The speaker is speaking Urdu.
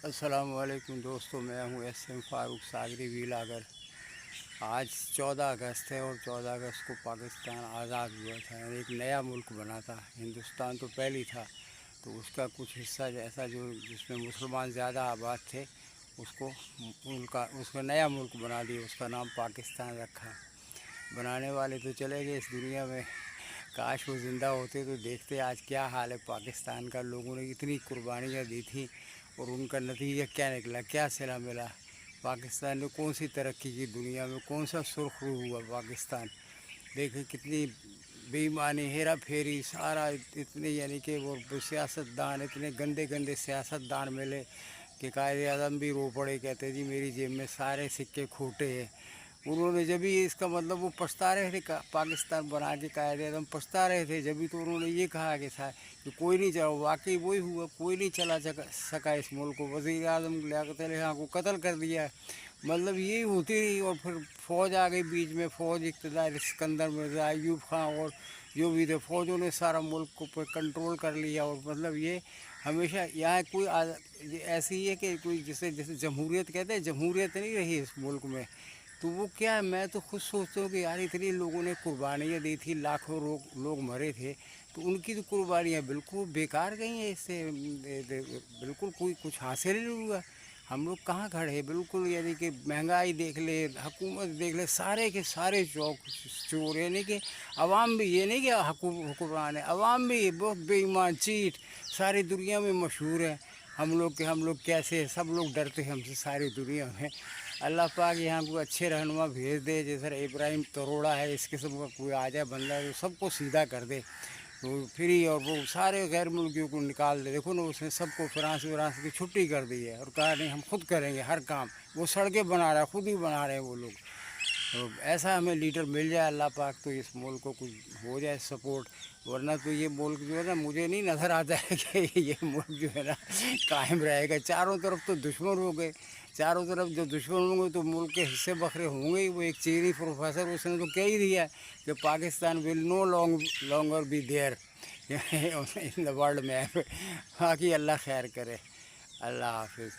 السلام علیکم دوستو، میں ہوں ایس ایم فاروق ساگری ویلاگر۔ آج 14 اگست ہے اور 14 اگست کو پاکستان آزاد ہوا تھا، یعنی ایک نیا ملک بنا تھا۔ ہندوستان تو پہلے تھا، تو اس کا کچھ حصہ ایسا جس میں مسلمان زیادہ آباد تھے، اس کا نیا ملک بنا دیا، اس کا نام پاکستان رکھا۔ بنانے والے تو چلے گئے اس دنیا میں، کاش وہ زندہ ہوتے تو دیکھتے آج کیا حال ہے پاکستان کا۔ لوگوں نے اتنی قربانیاں دی تھیں اور ان کا نتیجہ کیا نکلا، کیا صلہ ملا۔ پاکستان نے کون سی ترقی کی دنیا میں، کون سا سرخ رو ہوا پاکستان۔ دیکھیں کتنی بے ایمانی، ہیرا پھیری، سارا اتنے، یعنی کہ وہ سیاستدان اتنے گندے گندے سیاستدان ملے کہ قائد اعظم بھی رو پڑے، کہتے جی میری جیب میں سارے سکے کھوٹے ہیں۔ انہوں نے جبھی اس کا مطلب وہ پچھتا رہے تھے، پاکستان بنا کے قائد اعظم پچھتا رہے تھے، جبھی تو انہوں نے یہ کہا کہ کوئی نہیں چلا، واقعی وہی ہوا، کوئی نہیں چلا سکا اس ملک کو۔ وزیر اعظم لیاقت علی خان کو قتل کر دیا، مطلب یہی ہوتی رہی۔ اور پھر فوج آ گئی بیچ میں، فوج اقتدار اسکندر مرزا، ایوب خان اور جو بھی تھے، فوجوں نے سارا ملک کو کنٹرول کر لیا۔ اور مطلب یہ ہمیشہ یہاں کوئی ایسی ہے کہ کوئی جیسے جمہوریت کہتے ہیں، جمہوریت نہیں رہی اس ملک میں۔ تو وہ کیا ہے، میں تو خود سوچتا ہوں کہ یار اتنی لوگوں نے قربانیاں دی تھی، لاکھوں لوگ مرے تھے، تو ان کی تو قربانیاں بالکل بیکار گئی ہیں۔ اس سے بالکل کوئی کچھ حاصل نہیں ہوا۔ ہم لوگ کہاں کھڑے ہیں بالکل، یعنی کہ مہنگائی دیکھ لے، حکومت دیکھ لے، سارے کے سارے چور، یعنی کہ عوام بھی، یہ نہیں کہ حکمران ہے، عوام بھی بہت بے ایمان، چیٹ ساری دنیا میں مشہور ہے۔ ہم لوگ کیسے، سب لوگ ڈرتے ہیں ہم سے ساری دنیا میں۔ اللہ پاک یہاں کو اچھے رہنما بھیج دے، جیسے ابراہیم تروڑا ہے، اس قسم کا کوئی آ جائے بندہ جو سب کو سیدھا کر دے تو فری، اور وہ سارے غیر ملکیوں کو نکال دے۔ دیکھو نا، اس نے سب کو فرانس کی چھٹی کر دی ہے اور کہا نہیں ہم خود کریں گے ہر کام۔ وہ سڑکیں بنا رہا ہے، خود ہی بنا رہے ہیں وہ لوگ۔ تو ایسا ہمیں لیڈر مل جائے اللہ پاک، تو اس ملک کو کچھ ہو جائے سپورٹ، ورنہ تو یہ ملک جو ہے نا، مجھے نہیں نظر آتا ہے کہ یہ ملک جو ہے نا قائم رہے گا۔ چاروں طرف تو دشمن ہو گئے، چاروں طرف جو دشمن ہوں گے تو ملک کے حصے بکھرے ہوں گے ہی۔ وہ ایک چینی پروفیسر، اس نے تو کہہ ہی دیا کہ Pakistan will no longer be there in the world map. باقی اللہ خیر کرے، اللہ حافظ۔